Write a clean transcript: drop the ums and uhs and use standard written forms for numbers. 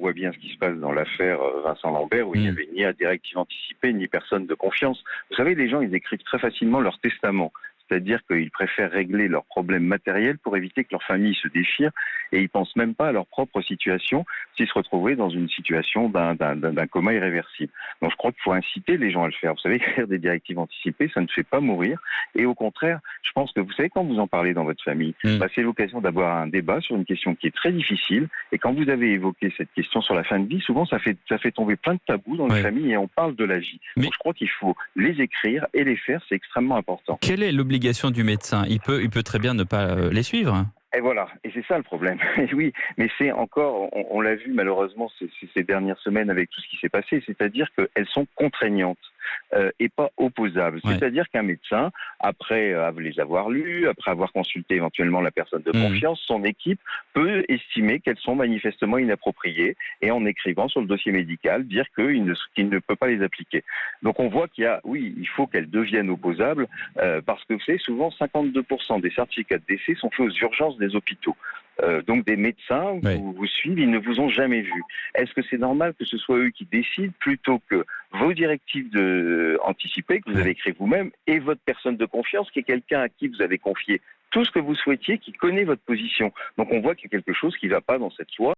voit bien ce qui se passe dans l'affaire Vincent Lambert, où il n'y avait ni directive anticipée, ni personne de confiance. Vous savez, les gens, ils écrivent très facilement leur testament. C'est-à-dire qu'ils préfèrent régler leurs problèmes matériels pour éviter que leur famille se déchire, et ils pensent même pas à leur propre situation s'ils se retrouvaient dans une situation d'un coma irréversible. Donc je crois qu'il faut inciter les gens à le faire. Vous savez, écrire des directives anticipées, ça ne fait pas mourir. Et au contraire, je pense que vous savez, quand vous en parlez dans votre famille, c'est l'occasion d'avoir un débat sur une question qui est très difficile. Et quand vous avez évoqué cette question sur la fin de vie, souvent ça fait tomber plein de tabous dans les familles et on parle de la vie. Donc je crois qu'il faut les écrire et les faire, c'est extrêmement important. Quelle est l'obligation du médecin ? Il peut très bien ne pas les suivre. Et voilà, et c'est ça le problème. Et oui, mais c'est encore, on l'a vu malheureusement ces dernières semaines avec tout ce qui s'est passé, c'est-à-dire qu'elles sont contraignantes et pas opposables. Ouais. C'est-à-dire qu'un médecin, après les avoir lus, après avoir consulté éventuellement la personne de confiance, son équipe peut estimer qu'elles sont manifestement inappropriées et en écrivant sur le dossier médical, dire qu'il ne peut pas les appliquer. Donc on voit il faut qu'elles deviennent opposables parce que vous savez, souvent 52% des certificats de décès sont faits aux urgences des hôpitaux. Donc des médecins vous suivent, ils ne vous ont jamais vu. Est-ce que c'est normal que ce soit eux qui décident plutôt que vos directives anticipées que vous avez écrites vous-même et votre personne de confiance qui est quelqu'un à qui vous avez confié tout ce que vous souhaitiez, qui connaît votre position. Donc on voit qu'il y a quelque chose qui ne va pas dans cette loi.